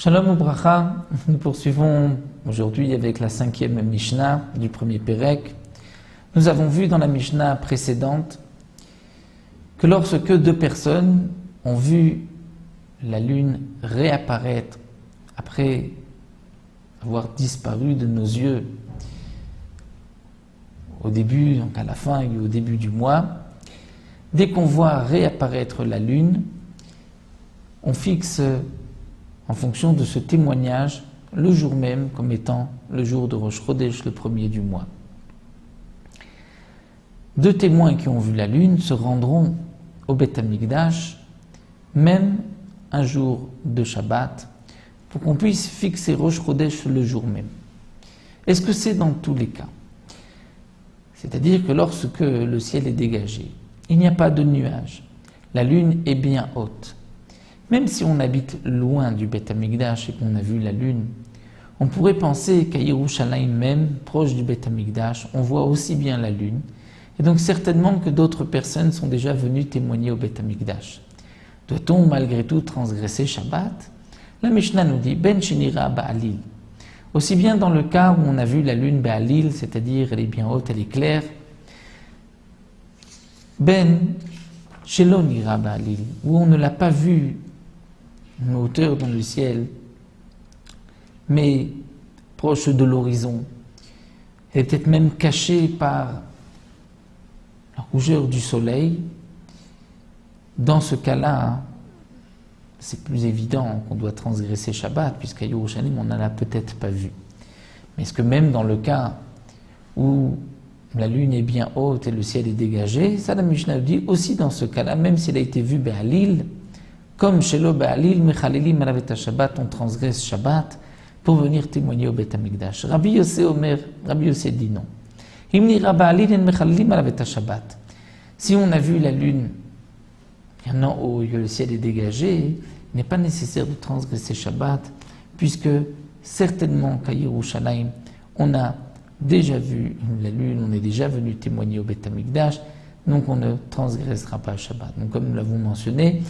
Shalom Ubracha, nous poursuivons aujourd'hui avec la 5e Mishnah du premier Pérec. Nous avons vu dans la Mishnah précédente que lorsque deux personnes ont vu la lune réapparaître après avoir disparu de nos yeux au début, donc à la fin et au début du mois, dès qu'on voit réapparaître la lune, on fixe en fonction de ce témoignage le jour même comme étant le jour de Rosh Chodesh, le premier du mois. Deux témoins qui ont vu la lune se rendront au Beth Amikdash, même un jour de Shabbat, pour qu'on puisse fixer Rosh Chodesh le jour même. Est-ce que c'est dans tous les cas? C'est-à-dire que lorsque le ciel est dégagé, il n'y a pas de nuages, la lune est bien haute. Même si on habite loin du Beth Amikdash et qu'on a vu la lune, on pourrait penser qu'à Yerushalayim même, proche du Beth Amikdash, on voit aussi bien la lune. Et donc certainement que d'autres personnes sont déjà venues témoigner au Beth Amikdash. Doit-on malgré tout transgresser Shabbat? La Mishnah nous dit Ben Shenira Ba'alil. Aussi bien dans le cas où on a vu la lune Ba'alil, c'est-à-dire elle est bien haute, elle est claire, Ben Shelo Nira Ba'alil, où on ne l'a pas vue une hauteur dans le ciel, mais proche de l'horizon. Elle est peut-être même cachée par la rougeur du soleil. Dans ce cas-là, c'est plus évident qu'on doit transgresser Shabbat, puisqu'à Yerushalayim, on n'en a peut-être pas vu. Mais est-ce que même dans le cas où la lune est bien haute et le ciel est dégagé, ça la Mishnah dit aussi dans ce cas-là, même s'il a été vu Be'alil, comme chez le Be'alil, Mechalilim Alavet Shabbat, on transgresse Shabbat pour venir témoigner au Beth Amikdash. Rabbi Yossé dit non. Imnira Be'alil en Mechalilim Alavet Shabbat. Si on a vu la lune bien en haut et que le ciel est dégagé, il n'est pas nécessaire de transgresser Shabbat, puisque certainement qu'à Yerushalayim, on a déjà vu la lune, on est déjà venu témoigner au Beth Amikdash, donc on ne transgressera pas Shabbat. Donc comme nous l'avons mentionné,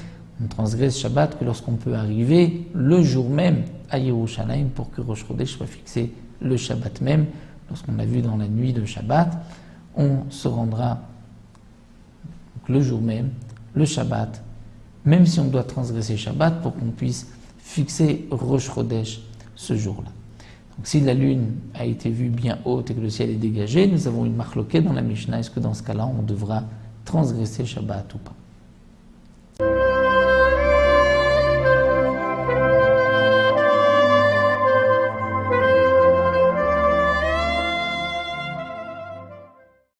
on transgresse Shabbat que lorsqu'on peut arriver le jour même à Yerushalayim pour que Rosh Chodesh soit fixé le Shabbat même. Lorsqu'on a vu dans la nuit de Shabbat, on se rendra donc, le jour même, le Shabbat, même si on doit transgresser Shabbat pour qu'on puisse fixer Rosh Chodesh ce jour-là. Donc si la lune a été vue bien haute et que le ciel est dégagé, nous avons une marloquette dans la Mishnah. Est-ce que dans ce cas-là, on devra transgresser Shabbat ou pas?